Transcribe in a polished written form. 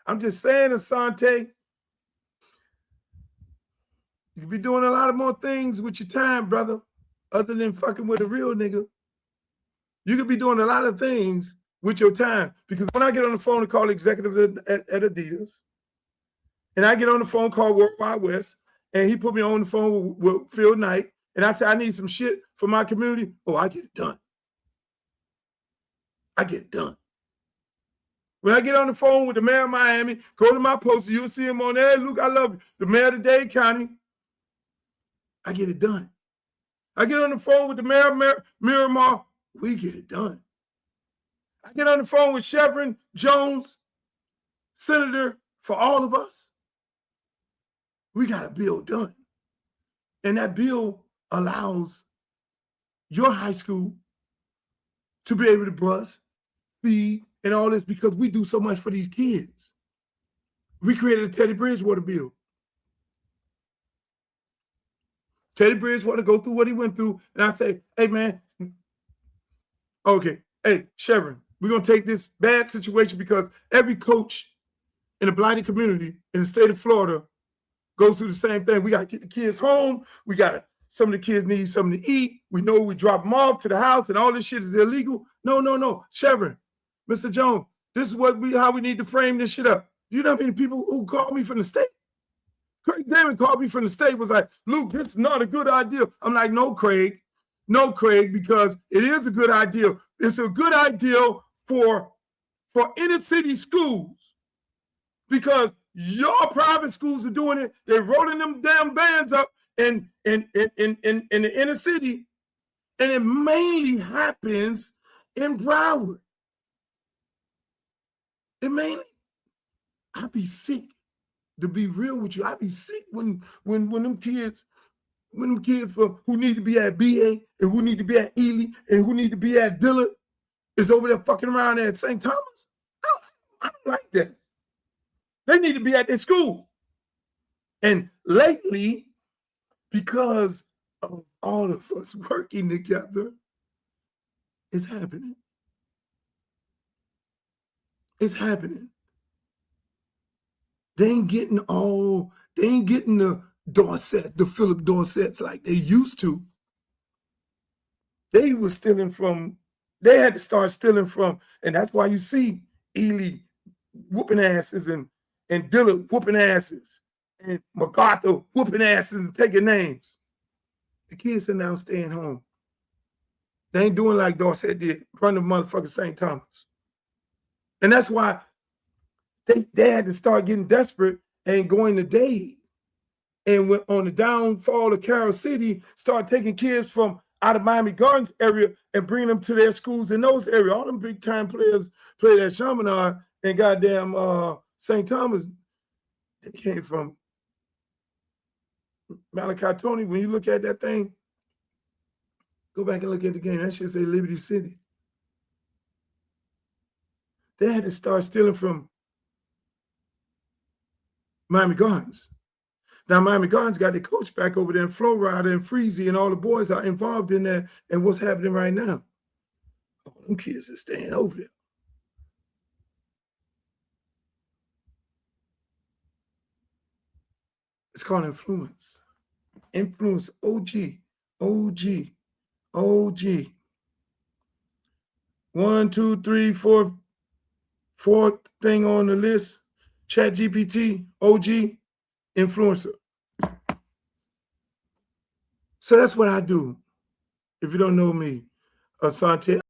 I'm just saying, Asante, you could be doing a lot of more things with your time, brother, other than fucking with a real nigga. You could be doing a lot of things with your time. Because when I get on the phone and call executive at Adidas, and I get on the phone, call World Wide West, and he put me on the phone with Phil Knight, and I say, I need some shit for my community. Oh, I get it done. I get it done. When I get on the phone with the mayor of Miami, go to my poster, you'll see him on there. Hey, Luke, I love you. The mayor of Dade County. I get it done. I get on the phone with the mayor of Miramar. We get it done. I get on the phone with Chevron Jones, senator for all of us. We got a bill done. And that bill allows your high school to be able to bus, feed, and all this because we do so much for these kids. We created a Teddy Bridgewater bill. Teddy Bridgewater go through what he went through, and I say, hey, man, okay, hey, Chevron, we're going to take this bad situation because every coach in the blighted community in the state of Florida goes through the same thing. We got to get the kids home. We got to, some of the kids need something to eat. We know we drop them off to the house and all this shit is illegal. No. Chevron, Mr. Jones, this is how we need to frame this shit up. You know how many people who called me from the state? Craig Damon called me from the state, was like, Luke, this is not a good idea. I'm like, no, Craig, because it is a good idea. It's a good idea for inner city schools because your private schools are doing it. They're rolling them damn bands up in the inner city, and it mainly happens in Broward. I'd be sick. To be real with you, I'd be sick when them kids from who need to be at BA and who need to be at Ely and who need to be at Dillard is over there fucking around at St. Thomas. I don't like that. They need to be at their school. And lately, because of all of us working together, it's happening. It's happening. They ain't getting the Dorset, the Philip Dorsets like they used to. They were stealing from, they had to start stealing from, and that's why you see Ely whooping asses and Dillard whooping asses and MacArthur whooping asses and taking names. The kids are now staying home. They ain't doing like Dorset did, run the motherfucking St. Thomas. And that's why they had to start getting desperate and going to Dade. And when, on the downfall of Carroll City, start taking kids from out of Miami Gardens area and bringing them to their schools in those areas. All them big time players played at Chaminade and goddamn St. Thomas. They came from Malachi Tony. When you look at that thing, go back and look at the game. That shit say Liberty City. They had to start stealing from Miami Gardens. Now, Miami Gardens got their coach back over there, and Flo Rida and Freezy and all the boys are involved in that and what's happening right now. Oh, them kids are staying over there. It's called influence. Influence, OG. 1, 2, 3, 4, fourth thing on the list. ChatGPT, OG, influencer. So that's what I do. If you don't know me, Asante.